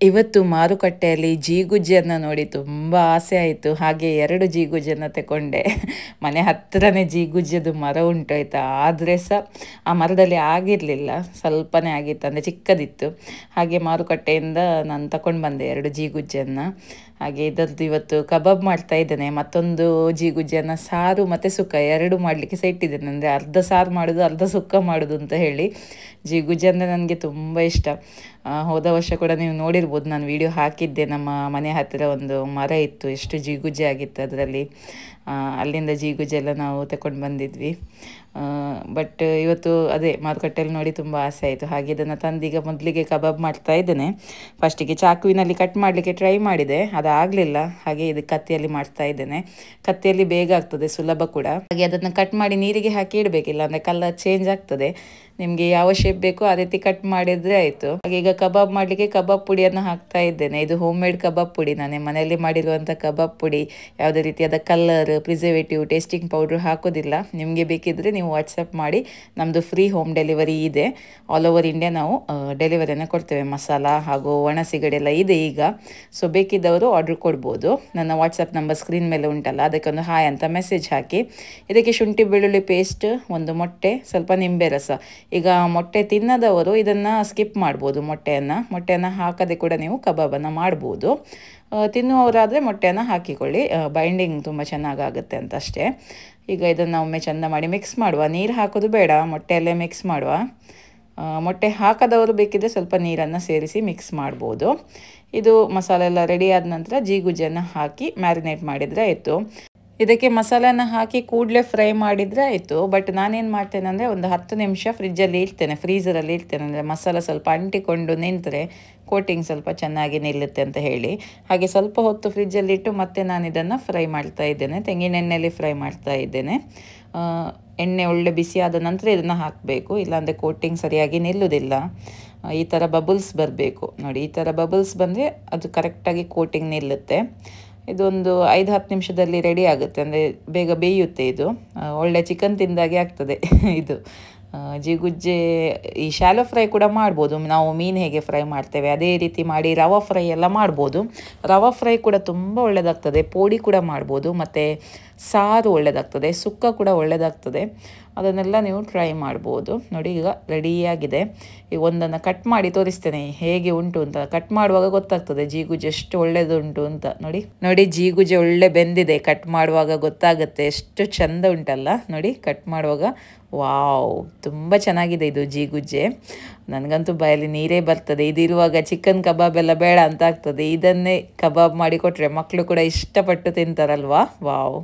ಇವತ್ತು ಮಾರುಕಟ್ಟೆಯಲ್ಲಿ ಜೀಗುಜ್ಜನ್ನು ನೋಡಿ ತುಂಬ ಆಸೆ ಆಯಿತು. ಹಾಗೆ 2 ಜೀಗುಜ್ಜನ್ನು ತಗೊಂಡೆ. ಮನೆ ಹತ್ತಿರನೇ ಜೀಗುಜ್ಜದು ಮರ ಉಂಟು ಆಯಿತಾ. ಆದರೆ ಸಹ ಆ ಮರದಲ್ಲಿ ಆಗಿರಲಿಲ್ಲ, ಸ್ವಲ್ಪನೇ ಆಗಿತ್ತು, ಅಂದರೆ ಚಿಕ್ಕದಿತ್ತು. ಹಾಗೆ ಮಾರುಕಟ್ಟೆಯಿಂದ ನಾನು ತಗೊಂಡು ಬಂದೆ 2 ಜೀಗುಜ್ಜನ್ನು. ಹಾಗೆ ಇದರದ್ದು ಇವತ್ತು ಕಬಾಬ್ ಮಾಡ್ತಾ ಇದ್ದೇನೆ. ಮತ್ತೊಂದು ಜೀಗುಜ್ಜನ್ನು ಸಾರು ಮತ್ತು ಸುಕ್ಕ 2 ಮಾಡಲಿಕ್ಕೆ ಸಹ ಇಟ್ಟಿದ್ದೇನೆ. ಅಂದರೆ ಅರ್ಧ ಸಾರು ಮಾಡೋದು, ಅರ್ಧ ಸುಕ್ಕ ಮಾಡೋದು ಅಂತ ಹೇಳಿ. ಜೀಗುಜ್ಜ ಅಂದರೆ ನನಗೆ ತುಂಬ ಇಷ್ಟ. ಹೋದ ವರ್ಷ ಕೂಡ ನೀವು ನೋಡಿರ್ಬೋದು, ನಾನು ವಿಡಿಯೋ ಹಾಕಿದ್ದೆ. ನಮ್ಮ ಮನೆ ಹತ್ತಿರ ಒಂದು ಮರ ಇತ್ತು, ಎಷ್ಟು ಜೀಗುಜ್ಜೆ ಆಗಿತ್ತು ಅದರಲ್ಲಿ. ಅಲ್ಲಿಂದ ಜೀಗುಜ್ಜೆಲ್ಲ ನಾವು ತಗೊಂಡು ಬಂದಿದ್ವಿ. ಬಟ್ ಇವತ್ತು ಅದೇ ಮಾರುಕಟ್ಟೆಯಲ್ಲಿ ನೋಡಿ ತುಂಬ ಆಸೆ ಆಯಿತು. ಹಾಗೆ ಇದನ್ನು ತಂದೀಗ ಮೊದಲಿಗೆ ಕಬಾಬ್ ಮಾಡ್ತಾ ಇದ್ದೇನೆ. ಫಸ್ಟಿಗೆ ಚಾಕುವಿನಲ್ಲಿ ಕಟ್ ಮಾಡಲಿಕ್ಕೆ ಟ್ರೈ ಮಾಡಿದೆ, ಅದಾಗಲಿಲ್ಲ. ಹಾಗೆ ಇದು ಕತ್ತಿಯಲ್ಲಿ ಮಾಡ್ತಾ ಇದ್ದೇನೆ. ಕತ್ತಿಯಲ್ಲಿ ಬೇಗ ಆಗ್ತದೆ, ಸುಲಭ ಕೂಡ. ಹಾಗೆ ಅದನ್ನು ಕಟ್ ಮಾಡಿ ನೀರಿಗೆ ಹಾಕಿ ಇಡಬೇಕಿಲ್ಲ, ಅಂದರೆ ಕಲರ್ ಚೇಂಜ್ ಆಗ್ತದೆ. ನಿಮಗೆ ಯಾವ ಶೇಪ್ ಬೇಕೋ ಆ ರೀತಿ ಕಟ್ ಮಾಡಿದರೆ ಆಯಿತು. ಹಾಗೆ ಈಗ ಕಬಾಬ್ ಮಾಡಲಿಕ್ಕೆ ಕಬಾಬ್ ಪುಡಿಯನ್ನು ಹಾಕ್ತಾ ಇದ್ದೇನೆ. ಇದು ಹೋಮ್ ಮೇಡ್ ಕಬಾಬ್ ಪುಡಿ, ನಾನೇ ಮನೆಯಲ್ಲಿ ಮಾಡಿರುವಂಥ ಕಬಾಬ್ ಪುಡಿ. ಯಾವುದೇ ರೀತಿಯಾದ ಕಲರ್, ಪ್ರಿಸರ್ವೇಟಿವ್, ಟೇಸ್ಟಿಂಗ್ ಪೌಡ್ರ್ ಹಾಕೋದಿಲ್ಲ. ನಿಮಗೆ ಬೇಕಿದ್ದರೆ ನೀವು ವಾಟ್ಸಪ್ ಮಾಡಿ, ನಮ್ಮದು ಫ್ರೀ ಹೋಮ್ ಡೆಲಿವರಿ ಇದೆ. ಆಲ್ ಓವರ್ ಇಂಡಿಯಾ ನಾವು ಡೆಲಿವರಿಯನ್ನು ಕೊಡ್ತೇವೆ. ಮಸಾಲ ಹಾಗೂ ಒಣ ಸಿಗಡೆಲ್ಲ ಇದೆ ಈಗ. ಸೊ ಬೇಕಿದ್ದವರು ಆರ್ಡ್ರ್ ಕೊಡ್ಬೋದು. ನನ್ನ ವಾಟ್ಸಪ್ ನಂಬರ್ ಸ್ಕ್ರೀನ್ ಮೇಲೆ ಉಂಟಲ್ಲ, ಅದಕ್ಕೊಂದು ಹಾಯ್ ಅಂತ ಮೆಸೇಜ್ ಹಾಕಿ. ಇದಕ್ಕೆ ಶುಂಠಿ ಬೆಳ್ಳುಳ್ಳಿ ಪೇಸ್ಟ್, ಒಂದು ಮೊಟ್ಟೆ, ಸ್ವಲ್ಪ ನಿಂಬೆ ರಸ. ಈಗ ಮೊಟ್ಟೆ ತಿನ್ನದವರು ಇದನ್ನು ಸ್ಕಿಪ್ ಮಾಡ್ಬೋದು. ಮೊಟ್ಟೆಯನ್ನು ಹಾಕದೆ ಕೂಡ ನೀವು ಕಬಾಬನ್ನು ಮಾಡ್ಬೋದು. ತಿನ್ನುವವರಾದರೆ ಮೊಟ್ಟೆಯನ್ನು ಹಾಕಿಕೊಳ್ಳಿ, ಬೈಂಡಿಂಗ್ ತುಂಬ ಚೆನ್ನಾಗಾಗುತ್ತೆ ಅಂತ ಅಷ್ಟೇ. ಈಗ ಇದನ್ನು ಒಮ್ಮೆ ಚೆಂದ ಮಾಡಿ ಮಿಕ್ಸ್ ಮಾಡುವ. ನೀರು ಹಾಕೋದು ಬೇಡ, ಮೊಟ್ಟೆಯಲ್ಲೇ ಮಿಕ್ಸ್ ಮಾಡುವ. ಮೊಟ್ಟೆ ಹಾಕದವರು ಬೇಕಿದ್ದರೆ ಸ್ವಲ್ಪ ನೀರನ್ನು ಸೇರಿಸಿ ಮಿಕ್ಸ್ ಮಾಡ್ಬೋದು. ಇದು ಮಸಾಲೆ ಎಲ್ಲ ರೆಡಿ ಆದ ನಂತರ ಜೀಗುಜ್ಜನ್ನು ಹಾಕಿ ಮ್ಯಾರಿನೇಟ್ ಮಾಡಿದರೆ ಆಯಿತು. ಇದಕ್ಕೆ ಮಸಾಲೆನ ಹಾಕಿ ಕೂಡಲೇ ಫ್ರೈ ಮಾಡಿದರೆ ಆಯಿತು. ಬಟ್ ನಾನೇನು ಮಾಡ್ತೇನೆ ಅಂದರೆ ಒಂದು 10 ನಿಮಿಷ ಫ್ರಿಜ್ಜಲ್ಲಿ ಇಡ್ತೇನೆ, ಫ್ರೀಝರಲ್ಲಿ ಇಡ್ತೇನೆ. ಅಂದರೆ ಮಸಾಲ ಸ್ವಲ್ಪ ಅಂಟಿಕೊಂಡು ನಿಂತರೆ ಕೋಟಿಂಗ್ ಸ್ವಲ್ಪ ಚೆನ್ನಾಗಿ ನಿಲ್ಲುತ್ತೆ ಅಂತ ಹೇಳಿ. ಹಾಗೆ ಸ್ವಲ್ಪ ಹೊತ್ತು ಫ್ರಿಜ್ಜಲ್ಲಿ ಇಟ್ಟು ಮತ್ತೆ ನಾನು ಇದನ್ನು ಫ್ರೈ ಮಾಡ್ತಾ ಇದ್ದೇನೆ. ತೆಂಗಿನ ಎಣ್ಣೆಯಲ್ಲಿ ಫ್ರೈ ಮಾಡ್ತಾ ಇದ್ದೇನೆ. ಎಣ್ಣೆ ಒಳ್ಳೆ ಬಿಸಿ ಆದ ನಂತರ ಇದನ್ನು ಹಾಕಬೇಕು, ಇಲ್ಲಾಂದರೆ ಕೋಟಿಂಗ್ ಸರಿಯಾಗಿ ನಿಲ್ಲುವುದಿಲ್ಲ. ಈ ಥರ ಬಬಲ್ಸ್ ಬರಬೇಕು ನೋಡಿ. ಈ ಥರ ಬಬಲ್ಸ್ ಬಂದರೆ ಅದು ಕರೆಕ್ಟಾಗಿ ಕೋಟಿಂಗ್ ನಿಲ್ಲುತ್ತೆ. ಇದೊಂದು 5-10 ನಿಮಿಷದಲ್ಲಿ ರೆಡಿ ಆಗುತ್ತೆ, ಅಂದರೆ ಬೇಗ ಬೇಯುತ್ತೆ. ಇದು ಒಳ್ಳೆ ಚಿಕನ್ ತಿಂದಾಗೆ ಆಗ್ತದೆ ಇದು ಜೀಗುಜ್ಜೆ. ಈ ಶಾಲೋ ಫ್ರೈ ಕೂಡ ಮಾಡ್ಬೋದು, ನಾವು ಮೀನು ಹೇಗೆ ಫ್ರೈ ಮಾಡ್ತೇವೆ ಅದೇ ರೀತಿ ಮಾಡಿ ರವಾ ಫ್ರೈ ಎಲ್ಲ ಮಾಡ್ಬೋದು. ರವಾ ಫ್ರೈ ಕೂಡ ತುಂಬ ಒಳ್ಳೆಯದಾಗ್ತದೆ. ಪೋಡಿ ಕೂಡ ಮಾಡ್ಬೋದು, ಮತ್ತು ಸಾರು ಒಳ್ಳೆಯದಾಗ್ತದೆ, ಸುಕ್ಕ ಕೂಡ ಒಳ್ಳೆಯದಾಗ್ತದೆ. ಅದನ್ನೆಲ್ಲ ನೀವು ಟ್ರೈ ಮಾಡ್ಬೋದು. ನೋಡಿ ಈಗ ರೆಡಿಯಾಗಿದೆ. ಈಗ ಒಂದನ್ನು ಕಟ್ ಮಾಡಿ ತೋರಿಸ್ತೇನೆ ಹೇಗೆ ಉಂಟು ಅಂತ. ಕಟ್ ಮಾಡುವಾಗ ಗೊತ್ತಾಗ್ತದೆ ಜೀಗುಜ್ಜೆ ಎಷ್ಟು ಒಳ್ಳೆಯದುಂಟು ಅಂತ. ನೋಡಿ ಜೀಗುಜ್ಜೆ ಒಳ್ಳೆ ಬೆಂದಿದೆ. ಕಟ್ ಮಾಡುವಾಗ ಗೊತ್ತಾಗುತ್ತೆ ಎಷ್ಟು ಚೆಂದ ಉಂಟಲ್ಲ. ನೋಡಿ ಕಟ್ ಮಾಡುವಾಗ ವಾವ್, ತುಂಬ ಚೆನ್ನಾಗಿದೆ ಇದು ಜೀಗುಜ್ಜೆ. ನನಗಂತೂ ಬಾಯಲ್ಲಿ ನೀರೇ ಬರ್ತದೆ. ಇದಿರುವಾಗ ಚಿಕನ್ ಕಬಾಬ್ ಎಲ್ಲ ಬೇಡ ಅಂತ ಆಗ್ತದೆ. ಇದನ್ನೇ ಕಬಾಬ್ ಮಾಡಿ ಕೊಟ್ಟರೆ ಮಕ್ಕಳು ಕೂಡ ಇಷ್ಟಪಟ್ಟು ತಿಂತಾರಲ್ವಾ. ವಾವ್.